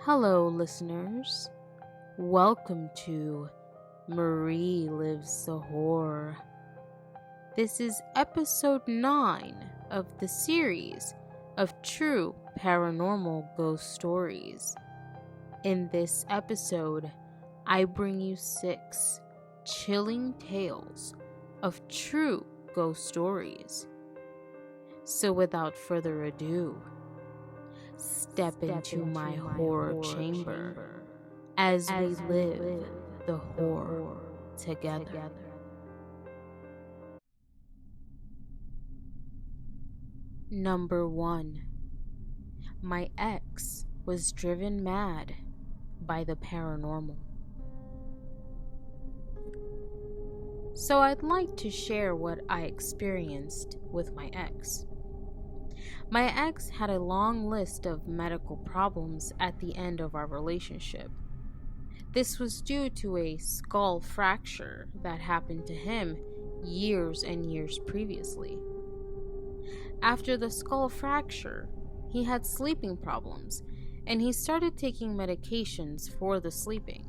Hello, listeners. Welcome to Marie Lives the Horror. This is episode 9 of the series of True Paranormal Ghost Stories. In this episode, I bring you 6 chilling tales of true ghost stories. So without further ado, step into my horror chamber as we live the horror together. Number 1. My ex was driven mad by the paranormal. So I'd like to share what I experienced with my ex. My ex had a long list of medical problems at the end of our relationship. This was due to a skull fracture that happened to him years and years previously. After the skull fracture, he had sleeping problems, and he started taking medications for the sleeping.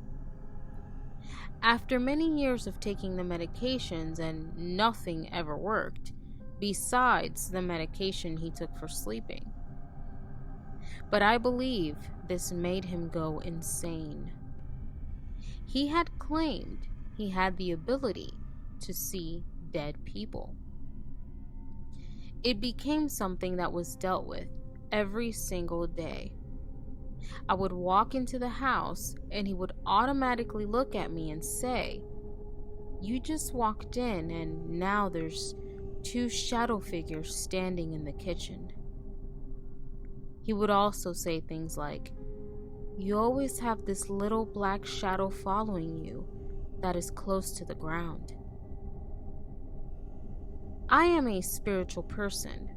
After many years of taking the medications and nothing ever worked, besides the medication he took for sleeping. But I believe this made him go insane. He had claimed he had the ability to see dead people. It became something that was dealt with every single day. I would walk into the house and he would automatically look at me and say, "You just walked in and now there's 2 shadow figures standing in the kitchen." He would also say things like, "You always have this little black shadow following you that is close to the ground." I am a spiritual person.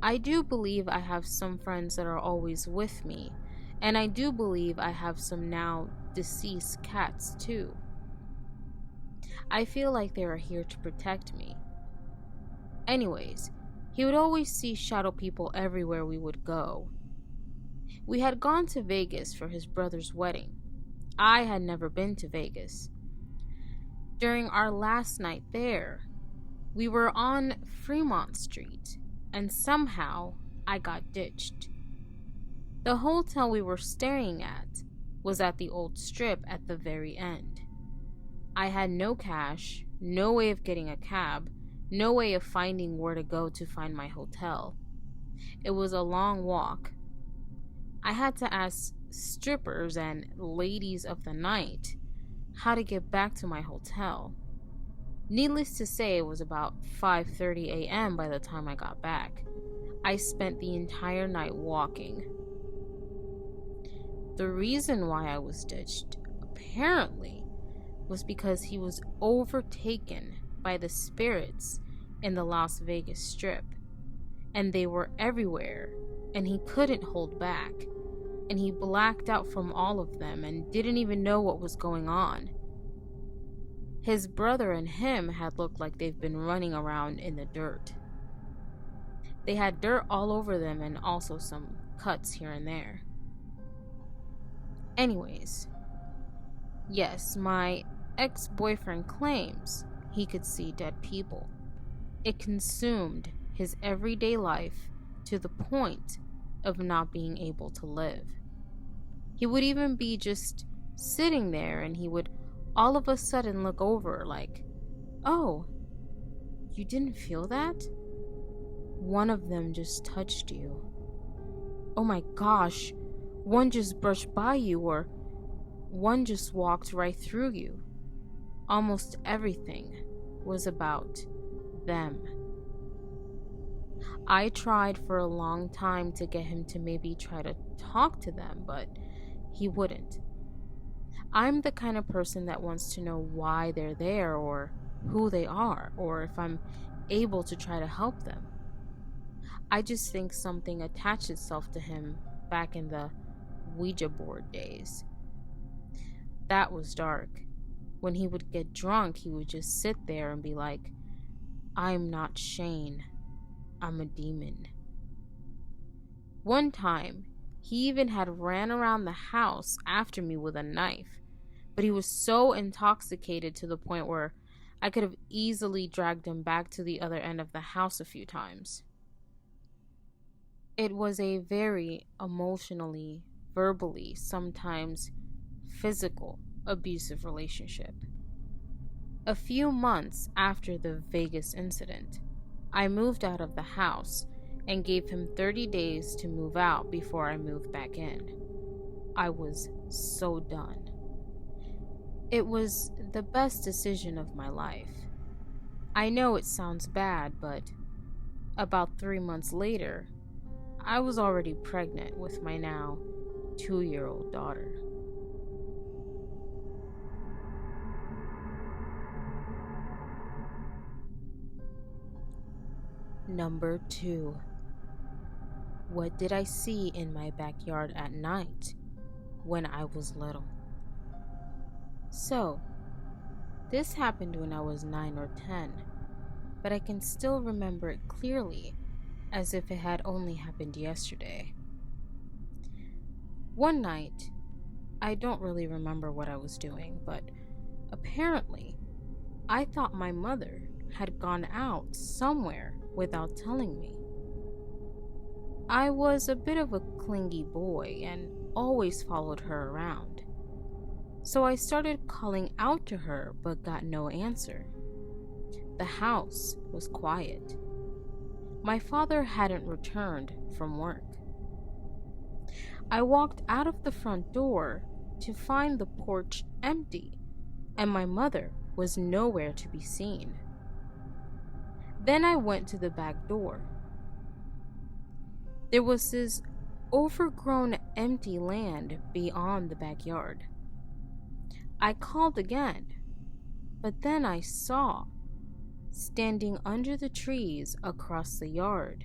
I do believe I have some friends that are always with me, and I do believe I have some now deceased cats too. I feel like they are here to protect me. Anyways, he would always see shadow people everywhere we would go. We had gone to Vegas for his brother's wedding. I had never been to Vegas. During our last night there, we were on Fremont Street, and somehow I got ditched. The hotel we were staying at was at the old strip at the very end. I had no cash, no way of getting a cab, no way of finding where to go to find my hotel. It was a long walk. I had to ask strippers and ladies of the night how to get back to my hotel. Needless to say, it was about 5:30 a.m. by the time I got back. I spent the entire night walking. The reason why I was ditched, apparently, was because he was overtaken by the spirits in the Las Vegas Strip, and they were everywhere, and he couldn't hold back, and he blacked out from all of them and didn't even know what was going on. His brother and him had looked like they've been running around in the dirt. They had dirt all over them and also some cuts here and there. Anyways, yes, my ex-boyfriend claims he could see dead people. It consumed his everyday life to the point of not being able to live. He would even be just sitting there and he would all of a sudden look over like, "Oh, you didn't feel that? One of them just touched you. Oh my gosh, one just brushed by you, or one just walked right through you." Almost everything was about them. I tried for a long time to get him to maybe try to talk to them, but he wouldn't. I'm the kind of person that wants to know why they're there, or who they are, or if I'm able to try to help them. I just think something attached itself to him back in the Ouija board days. That was dark. When he would get drunk, he would just sit there and be like, "I'm not Shane. I'm a demon." One time, He even had ran around the house after me with a knife, but he was so intoxicated to the point where I could have easily dragged him back to the other end of the house a few times. It was a very emotionally, verbally, sometimes physical, abusive relationship. A few months after the Vegas incident, I moved out of the house and gave him 30 days to move out before I moved back in. I was so done. It was the best decision of my life. I know it sounds bad, but about 3 months later, I was already pregnant with my now 2-year-old daughter. Number 2. What did I see in my backyard at night when I was little? So, this happened when I was 9 or 10, but I can still remember it clearly as if it had only happened yesterday. One night, I don't really remember what I was doing, but apparently, I thought my mother had gone out somewhere without telling me. I was a bit of a clingy boy and always followed her around. So I started calling out to her but got no answer. The house was quiet. My father hadn't returned from work. I walked out of the front door to find the porch empty, and my mother was nowhere to be seen. Then I went to the back door. There was this overgrown empty land beyond the backyard. I called again, but then I saw, standing under the trees across the yard,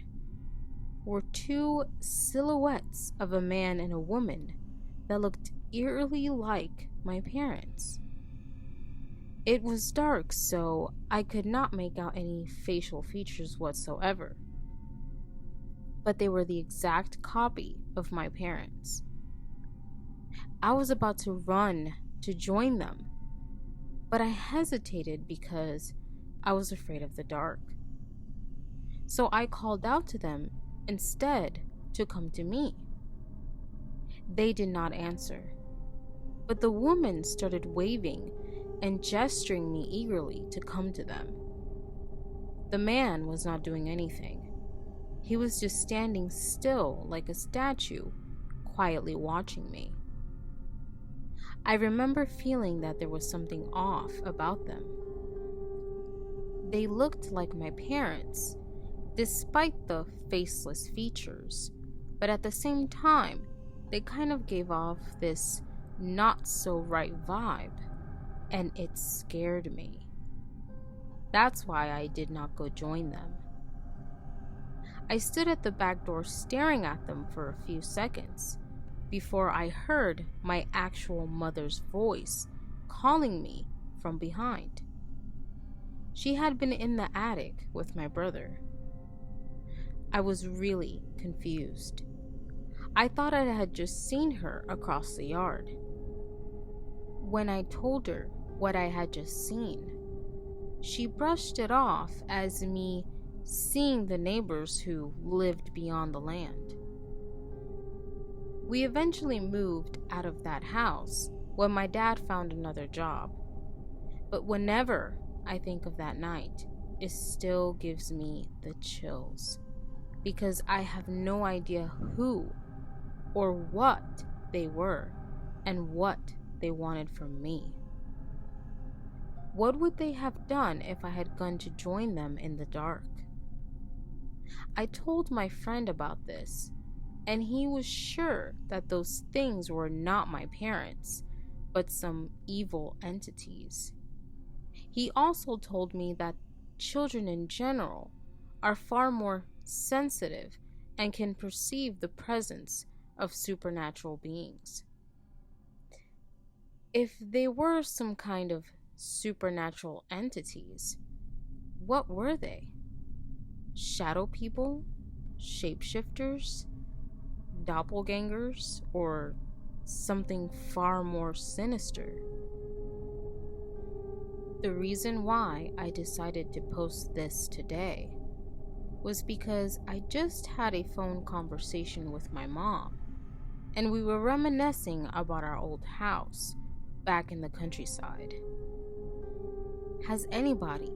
were 2 silhouettes of a man and a woman that looked eerily like my parents. It was dark, so I could not make out any facial features whatsoever, but they were the exact copy of my parents. I was about to run to join them, but I hesitated because I was afraid of the dark. So I called out to them instead to come to me. They did not answer, but the woman started waving and gesturing me eagerly to come to them. The man was not doing anything. He was just standing still like a statue, quietly watching me. I remember feeling that there was something off about them. They looked like my parents, despite the faceless features, but at the same time, they kind of gave off this not so right vibe, and it scared me. That's why I did not go join them. I stood at the back door staring at them for a few seconds before I heard my actual mother's voice calling me from behind. She had been in the attic with my brother. I was really confused. I thought I had just seen her across the yard. When I told her what I had just seen, she brushed it off as me seeing the neighbors who lived beyond the land. We eventually moved out of that house when my dad found another job. But whenever I think of that night, it still gives me the chills, because I have no idea who or what they were and what they wanted from me. What would they have done if I had gone to join them in the dark? I told my friend about this, and he was sure that those things were not my parents, but some evil entities. He also told me that children in general are far more sensitive and can perceive the presence of supernatural beings. If they were some kind of supernatural entities, what were they? Shadow people? Shapeshifters? doppelgangers, or something far more sinister? The reason why I decided to post this today was because I just had a phone conversation with my mom, and we were reminiscing about our old house back in the countryside. Has anybody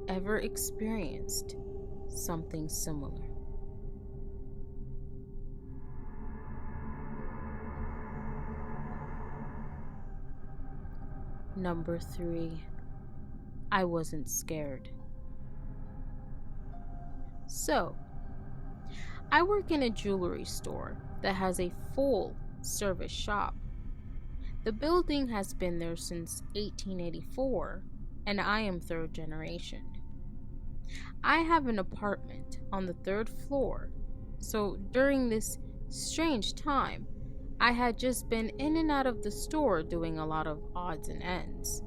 ever experienced something similar? Number 3. I wasn't scared. So, I work in a jewelry store that has a full service shop. The building has been there since 1884, and I am third generation. I have an apartment on the 3rd floor, so during this strange time, I had just been in and out of the store doing a lot of odds and ends.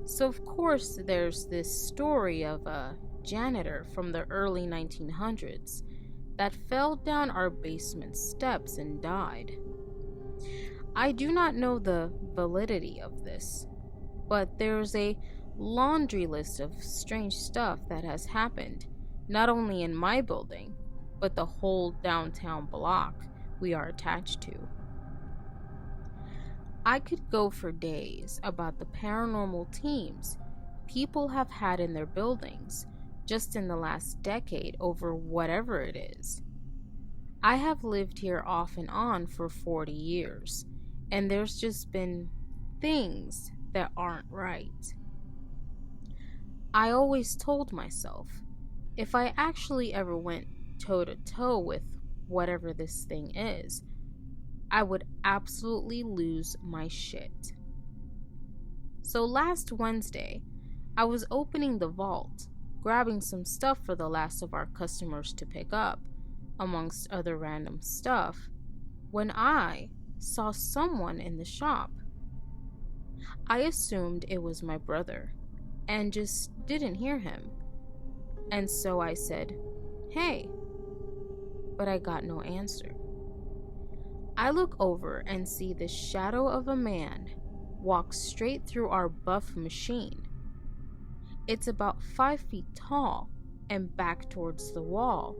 So of course there's this story of a janitor from the early 1900s that fell down our basement steps and died. I do not know the validity of this, but there's a laundry list of strange stuff that has happened, not only in my building, but the whole downtown block we are attached to. I could go for days about the paranormal teams people have had in their buildings just in the last decade over whatever it is. I have lived here off and on for 40 years, and there's just been things that aren't right. I always told myself, if I actually ever went toe to toe with whatever this thing is, I would absolutely lose my shit. So last Wednesday, I was opening the vault, grabbing some stuff for the last of our customers to pick up, amongst other random stuff, when I saw someone in the shop. I assumed it was my brother, and just didn't hear him. And so I said, "Hey," but I got no answer. I look over and see the shadow of a man walk straight through our buff machine. It's about 5 feet tall and back towards the wall,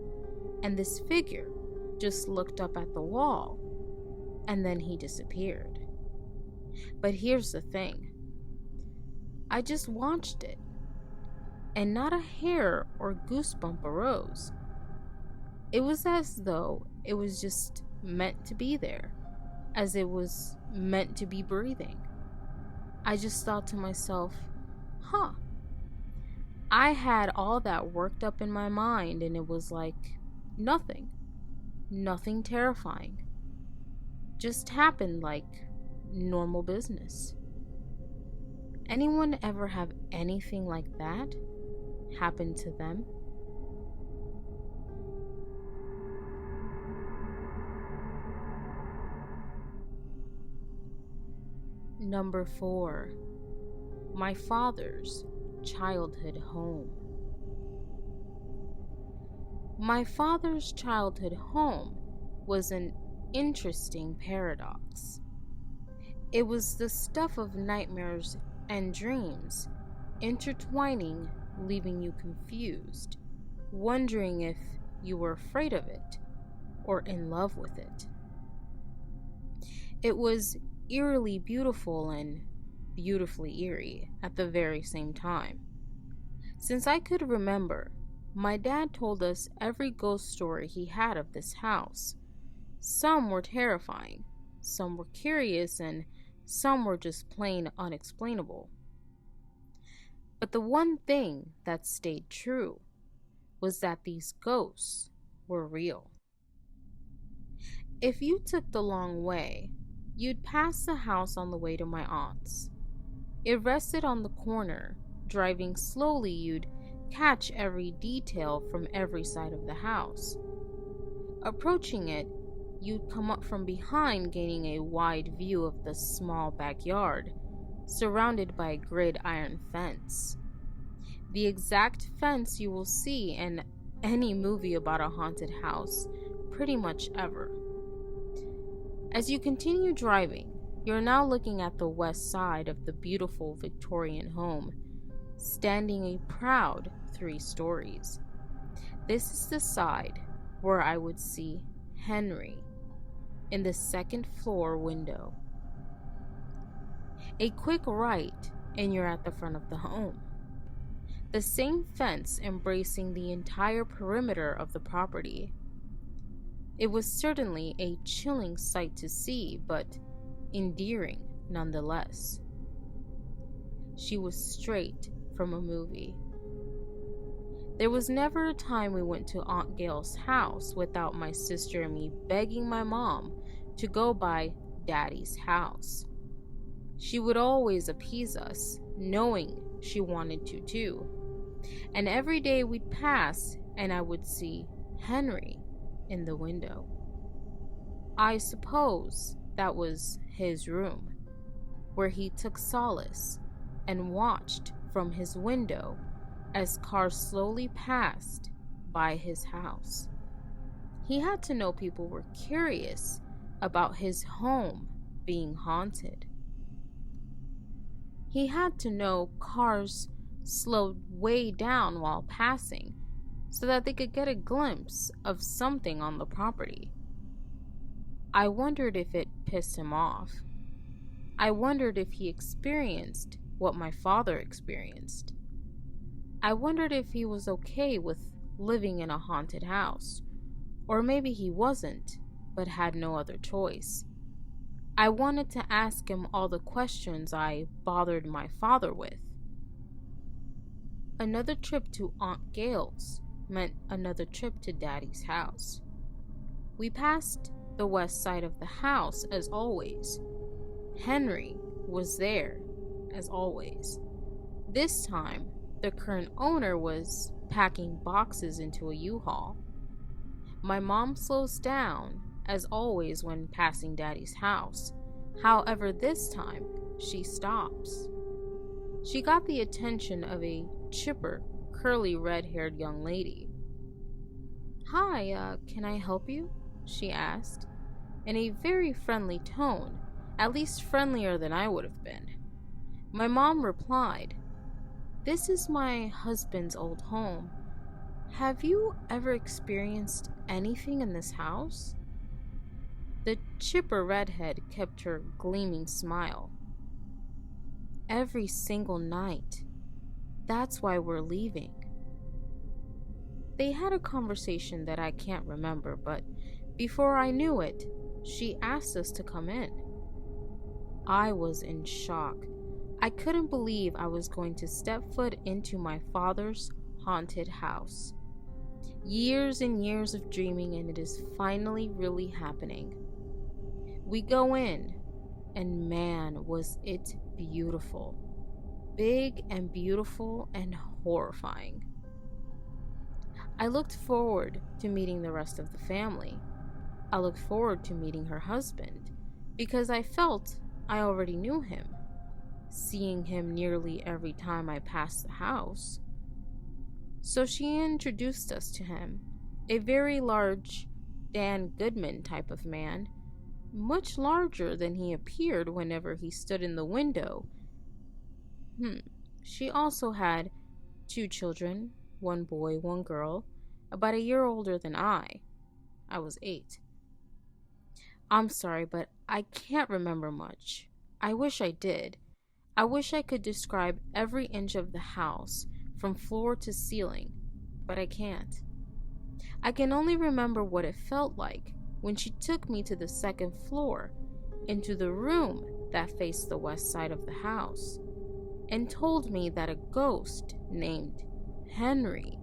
and this figure just looked up at the wall, and then he disappeared. But here's the thing. I just watched it, and not a hair or goosebump arose. It was as though it was just meant to be there, as it was meant to be breathing. I just thought to myself, huh. I had all that worked up in my mind, and it was like nothing terrifying. Just happened like normal business. Anyone ever have anything like that happen to them? Number 4. My father's childhood home. My father's childhood home was an interesting paradox. It was the stuff of nightmares and dreams intertwining, leaving you confused, wondering if you were afraid of it or in love with it. It was eerily beautiful and beautifully eerie at the very same time. Since I could remember, my dad told us every ghost story he had of this house. Some were terrifying, some were curious, and some were just plain unexplainable. But the one thing that stayed true was that these ghosts were real. If you took the long way, you'd pass the house on the way to my aunt's. It rested on the corner. Driving slowly, you'd catch every detail from every side of the house. Approaching it, you'd come up from behind, gaining a wide view of the small backyard, surrounded by a gridiron fence. The exact fence you will see in any movie about a haunted house, pretty much ever. As you continue driving, you're now looking at the west side of the beautiful Victorian home, standing a proud 3 stories. This is the side where I would see Henry in the 2nd floor window. A quick right, and you're at the front of the home. The same fence embracing the entire perimeter of the property. It was certainly a chilling sight to see, but endearing nonetheless. She was straight from a movie. There was never a time we went to Aunt Gail's house without my sister and me begging my mom to go by Daddy's house. She would always appease us, knowing she wanted to too. And every day we'd pass and I would see Henry in the window. I suppose that was his room, where he took solace and watched from his window as cars slowly passed by his house. He had to know people were curious about his home being haunted. He had to know cars slowed way down while passing so that they could get a glimpse of something on the property. I wondered if it pissed him off. I wondered if he experienced what my father experienced. I wondered if he was okay with living in a haunted house, or maybe he wasn't, but had no other choice. I wanted to ask him all the questions I bothered my father with. Another trip to Aunt Gail's meant another trip to Daddy's house. We passed the west side of the house as always. Henry was there as always. This time, the current owner was packing boxes into a U-Haul. My mom slows down as always when passing Daddy's house. However, this time, she stops. She got the attention of a chipper, curly red-haired young lady. "Hi, can I help you?" she asked, in a very friendly tone, at least friendlier than I would have been. My mom replied, "This is my husband's old home. Have you ever experienced anything in this house?" The chipper redhead kept her gleaming smile. "Every single night. That's why we're leaving." They had a conversation that I can't remember, but before I knew it, she asked us to come in. I was in shock. I couldn't believe I was going to step foot into my father's haunted house. Years and years of dreaming, and it is finally really happening. We go in, and man, was it beautiful. Big and beautiful and horrifying. I looked forward to meeting the rest of the family. I looked forward to meeting her husband, because I felt I already knew him, seeing him nearly every time I passed the house. So she introduced us to him, a very large Dan Goodman type of man, much larger than he appeared whenever he stood in the window. She also had 2 children, 1 boy, 1 girl, about a year older than I. I was 8. I'm sorry, but I can't remember much. I wish I did. I wish I could describe every inch of the house, from floor to ceiling, but I can't. I can only remember what it felt like when she took me to the 2nd floor, into the room that faced the west side of the house, and told me that a ghost named Henry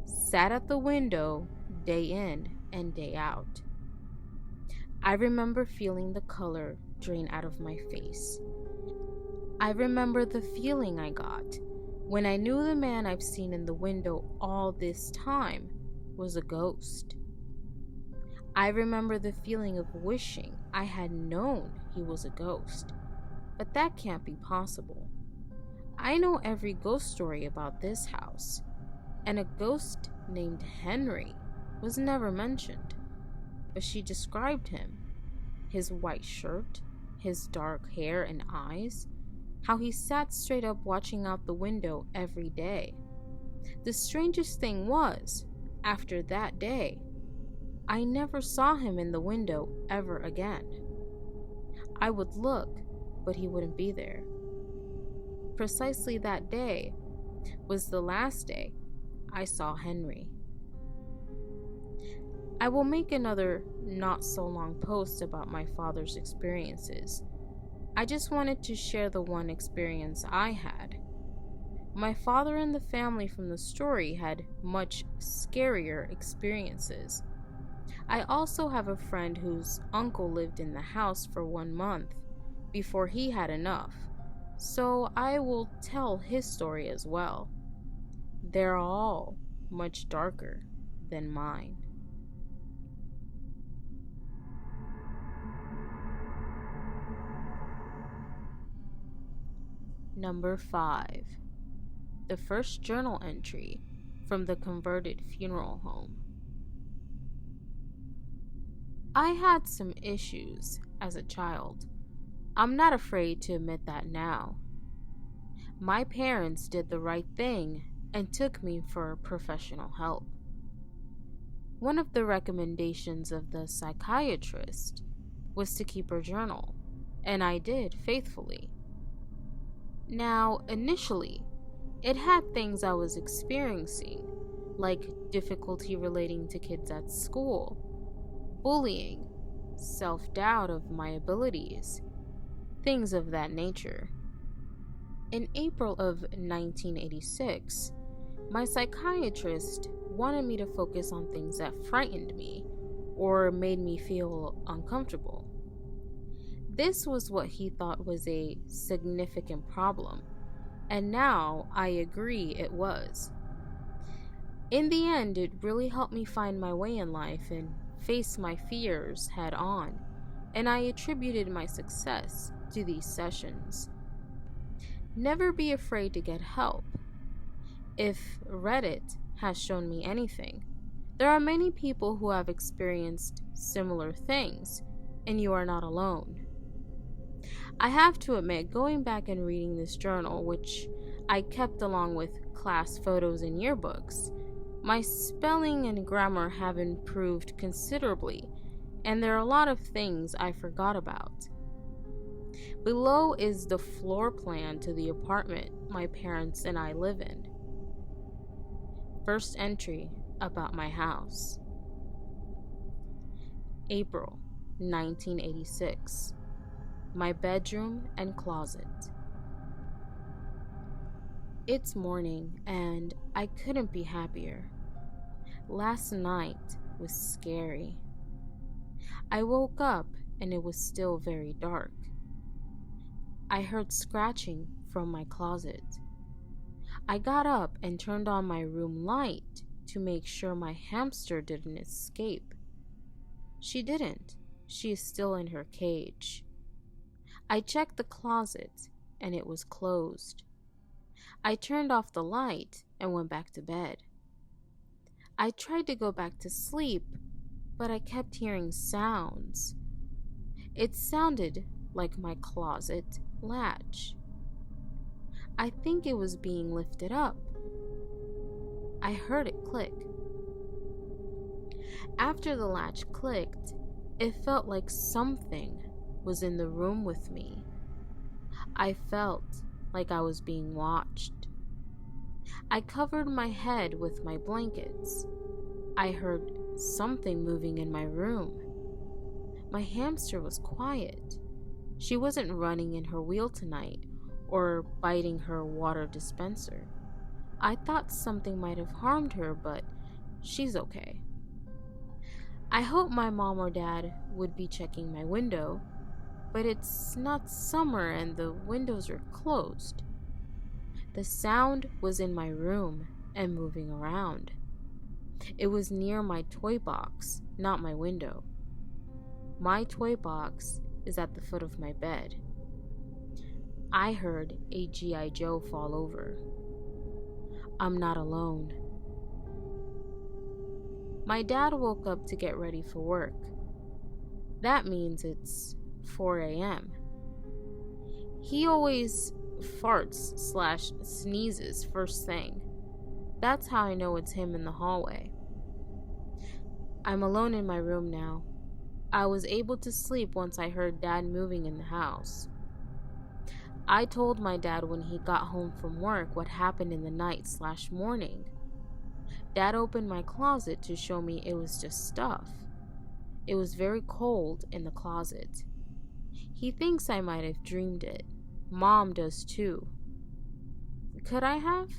sat at the window day in and day out. I remember feeling the color drain out of my face. I remember the feeling I got when I knew the man I've seen in the window all this time was a ghost. I remember the feeling of wishing I had known he was a ghost, but that can't be possible. I know every ghost story about this house, and a ghost named Henry was never mentioned, but she described him. his white shirt, his dark hair and eyes, how he sat straight up watching out the window every day. The strangest thing was, after that day, I never saw him in the window ever again. I would look, but he wouldn't be there. Precisely that day was the last day I saw Henry. I will make another not so long post about my father's experiences. I just wanted to share the one experience I had. My father and the family from the story had much scarier experiences. I also have a friend whose uncle lived in the house for 1 month before he had enough, so I will tell his story as well. They're all much darker than mine. Number 5. The first journal entry from the converted funeral home. I had some issues as a child. I'm not afraid to admit that now. My parents did the right thing and took me for professional help. One of the recommendations of the psychiatrist was to keep a journal, and I did faithfully. Now, initially, it had things I was experiencing, like difficulty relating to kids at school, bullying, self-doubt of my abilities, things of that nature. In April of 1986, my psychiatrist wanted me to focus on things that frightened me or made me feel uncomfortable. This was what he thought was a significant problem, and now I agree it was. In the end, it really helped me find my way in life and face my fears head on, and I attributed my success to these sessions. Never be afraid to get help. If Reddit has shown me anything, there are many people who have experienced similar things, and you are not alone. I have to admit, going back and reading this journal, which I kept along with class photos and yearbooks, my spelling and grammar have improved considerably, and there are a lot of things I forgot about. Below is the floor plan to the apartment my parents and I live in. First entry about my house. April 1986. My bedroom and closet. It's morning and I couldn't be happier. Last night was scary. I woke up and it was still very dark. I heard scratching from my closet. I got up and turned on my room light to make sure my hamster didn't escape. She didn't. She is still in her cage. I checked the closet and it was closed. I turned off the light and went back to bed. I tried to go back to sleep, but I kept hearing sounds. It sounded like my closet latch. I think it was being lifted up. I heard it click. After the latch clicked, it felt like something was in the room with me. I felt like I was being watched. I covered my head with my blankets. I heard something moving in my room. My hamster was quiet. She wasn't running in her wheel tonight or biting her water dispenser. I thought something might have harmed her, but she's okay. I hope my mom or dad would be checking my window, but it's not summer and the windows are closed. The sound was in my room and moving around. It was near my toy box, not my window. My toy box is at the foot of my bed. I heard a G.I. Joe fall over. I'm not alone. My dad woke up to get ready for work. That means it's 4 a.m. He always farts/sneezes first thing. That's how I know it's him in the hallway. I'm alone in my room now. I was able to sleep once I heard Dad moving in the house. I told my dad when he got home from work what happened in the night/morning. Dad opened my closet to show me it was just stuff. It was very cold in the closet. He thinks I might have dreamed it. Mom does too. Could I have?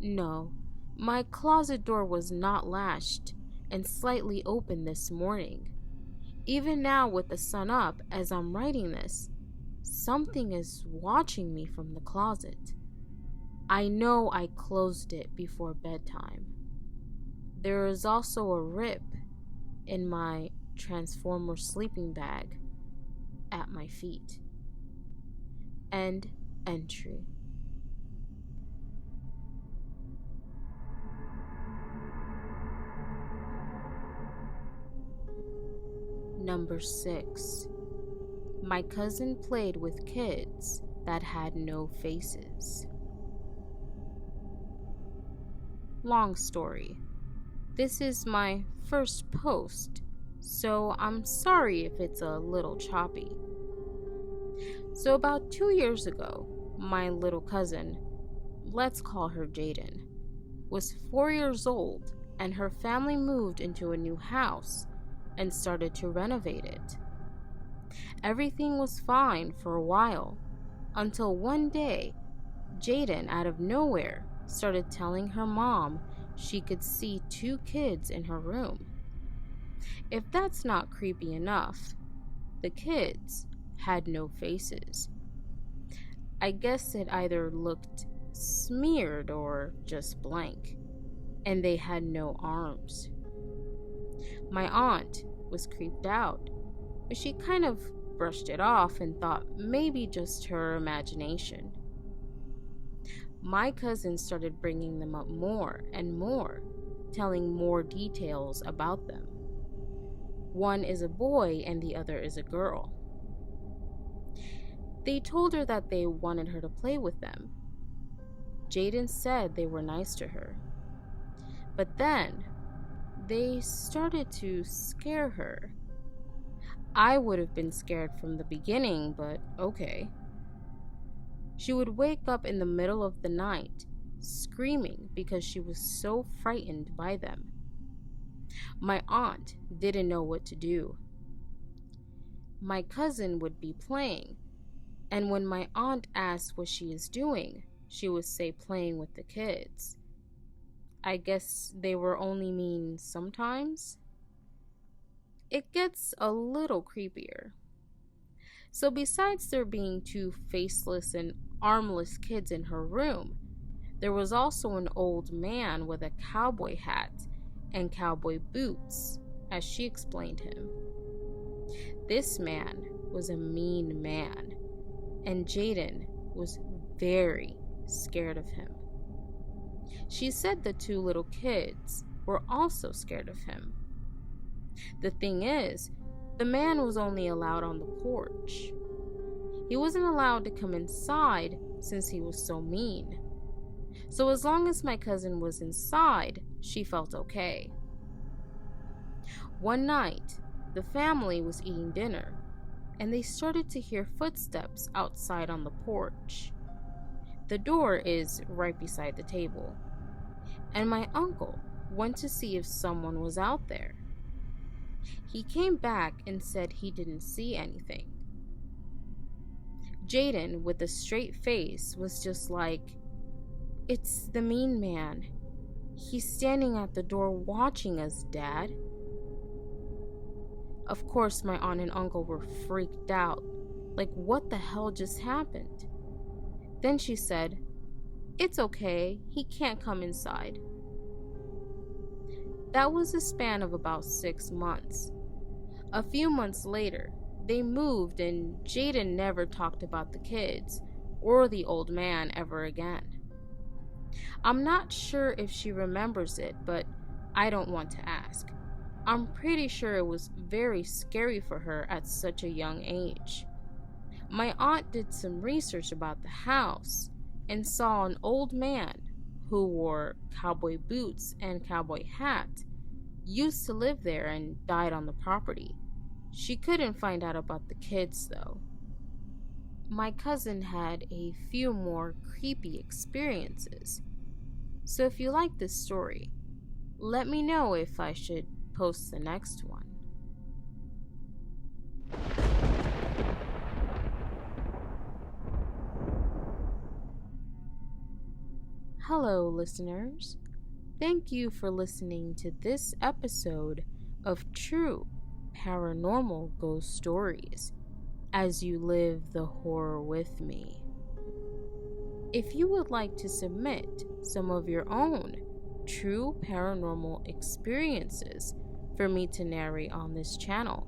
No. My closet door was not latched and slightly open this morning. Even now with the sun up as I'm writing this, something is watching me from the closet. I know I closed it before bedtime. There is also a rip in my Transformer sleeping bag at my feet. End entry. Number 6. My cousin played with kids that had no faces. Long story. This is my first post, so I'm sorry if it's a little choppy. So about 2 years ago, my little cousin, let's call her Jaden, was 4 years old and her family moved into a new house and started to renovate it. Everything was fine for a while, until one day, Jaden out of nowhere started telling her mom she could see 2 kids in her room. If that's not creepy enough, the kids had no faces. I guess it either looked smeared or just blank, and they had no arms. My aunt was creeped out, but she kind of brushed it off and thought maybe just her imagination. My cousin started bringing them up more and more, telling more details about them. One is a boy and the other is a girl. They told her that they wanted her to play with them. Jaden said they were nice to her. But then, they started to scare her. I would have been scared from the beginning, but okay. She would wake up in the middle of the night, screaming because she was so frightened by them. My aunt didn't know what to do. My cousin would be playing, and when my aunt asked what she is doing, she would say playing with the kids. I guess they were only mean sometimes. It gets a little creepier. So besides there being 2 faceless and armless kids in her room, there was also an old man with a cowboy hat and cowboy boots, as she explained him. This man was a mean man, and Jaden was very scared of him. She said the 2 little kids were also scared of him. The thing is, the man was only allowed on the porch. He wasn't allowed to come inside since he was so mean. So as long as my cousin was inside, she felt okay. One night, the family was eating dinner, and they started to hear footsteps outside on the porch. The door is right beside the table, and my uncle went to see if someone was out there. He came back and said he didn't see anything. Jaden, with a straight face, was just like, "It's the mean man. He's standing at the door watching us, Dad." Of course, my aunt and uncle were freaked out. Like, what the hell just happened? Then she said, "It's okay, he can't come inside." That was a span of about 6 months. A few months later, they moved and Jaden never talked about the kids or the old man ever again. I'm not sure if she remembers it, but I don't want to ask. I'm pretty sure it was very scary for her at such a young age. My aunt did some research about the house and saw an old man who wore cowboy boots and cowboy hat used to live there and died on the property. She couldn't find out about the kids though. My cousin had a few more creepy experiences. So if you like this story, let me know if I should post the next one. Hello, listeners. Thank you for listening to this episode of True Paranormal Ghost Stories as you live the horror with me. If you would like to submit some of your own true paranormal experiences for me to narrate on this channel,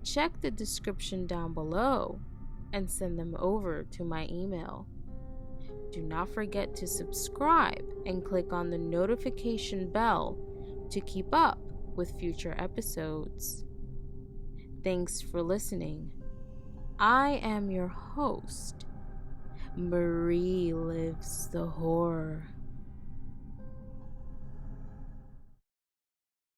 check the description down below and send them over to my email. Do not forget to subscribe and click on the notification bell to keep up with future episodes. Thanks for listening. I am your host, Marie Lives the Horror.